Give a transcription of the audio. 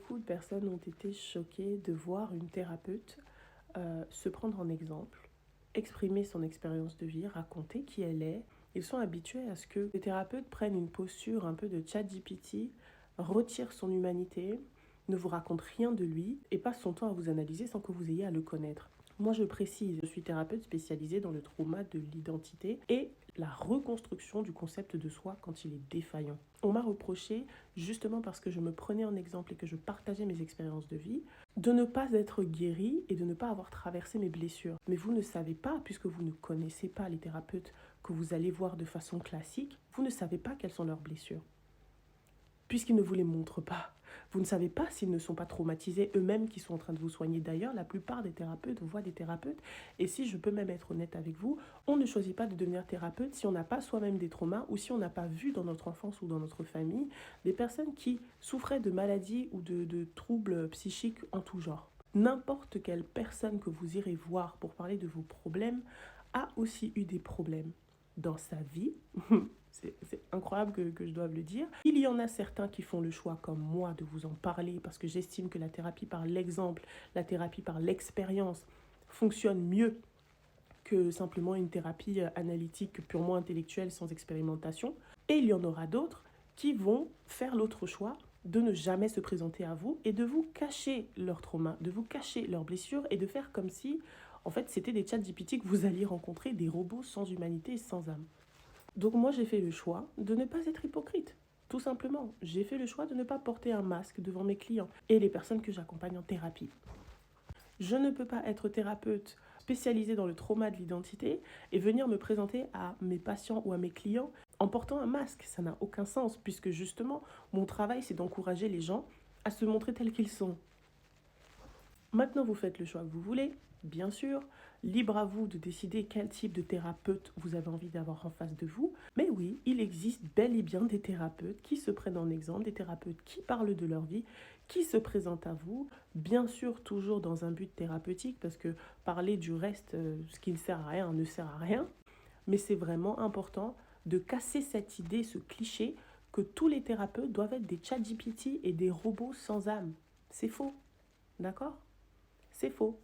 Beaucoup de personnes ont été choquées de voir une thérapeute se prendre en exemple, exprimer son expérience de vie, raconter qui elle est. Ils sont habitués à ce que les thérapeutes prennent une posture un peu de ChatGPT, retirent son humanité, ne vous raconte rien de lui et passe son temps à vous analyser sans que vous ayez à le connaître. Moi, je précise, je suis thérapeute spécialisée dans le trauma de l'identité et la reconstruction du concept de soi quand il est défaillant. On m'a reproché, justement parce que je me prenais en exemple et que je partageais mes expériences de vie, de ne pas être guérie et de ne pas avoir traversé mes blessures. Mais vous ne savez pas, puisque vous ne connaissez pas les thérapeutes que vous allez voir de façon classique, vous ne savez pas quelles sont leurs blessures, puisqu'ils ne vous les montrent pas. Vous ne savez pas s'ils ne sont pas traumatisés eux-mêmes qui sont en train de vous soigner. D'ailleurs, la plupart des thérapeutes voient des thérapeutes. Et si je peux même être honnête avec vous, on ne choisit pas de devenir thérapeute si on n'a pas soi-même des traumas ou si on n'a pas vu dans notre enfance ou dans notre famille des personnes qui souffraient de maladies ou de troubles psychiques en tout genre. N'importe quelle personne que vous irez voir pour parler de vos problèmes a aussi eu des problèmes dans sa vie. C'est incroyable que je doive le dire. Il y en a certains qui font le choix, comme moi, de vous en parler parce que j'estime que la thérapie par l'exemple, la thérapie par l'expérience fonctionne mieux que simplement une thérapie analytique purement intellectuelle sans expérimentation. Et il y en aura d'autres qui vont faire l'autre choix de ne jamais se présenter à vous et de vous cacher leurs traumas, de vous cacher leurs blessures et de faire comme si, en fait, c'était des ChatGPT que vous alliez rencontrer, des robots sans humanité et sans âme. Donc moi, j'ai fait le choix de ne pas être hypocrite. Tout simplement, j'ai fait le choix de ne pas porter un masque devant mes clients et les personnes que j'accompagne en thérapie. Je ne peux pas être thérapeute spécialisée dans le trauma de l'identité et venir me présenter à mes patients ou à mes clients en portant un masque. Ça n'a aucun sens puisque justement, mon travail, c'est d'encourager les gens à se montrer tels qu'ils sont. Maintenant, vous faites le choix que vous voulez, bien sûr. Libre à vous de décider quel type de thérapeute vous avez envie d'avoir en face de vous. Mais oui, il existe bel et bien des thérapeutes qui se prennent en exemple, des thérapeutes qui parlent de leur vie, qui se présentent à vous. Bien sûr, toujours dans un but thérapeutique, parce que parler du reste, ce qui ne sert à rien, ne sert à rien. Mais c'est vraiment important de casser cette idée, ce cliché, que tous les thérapeutes doivent être des ChatGPT et des robots sans âme. C'est faux, d'accord? C'est faux.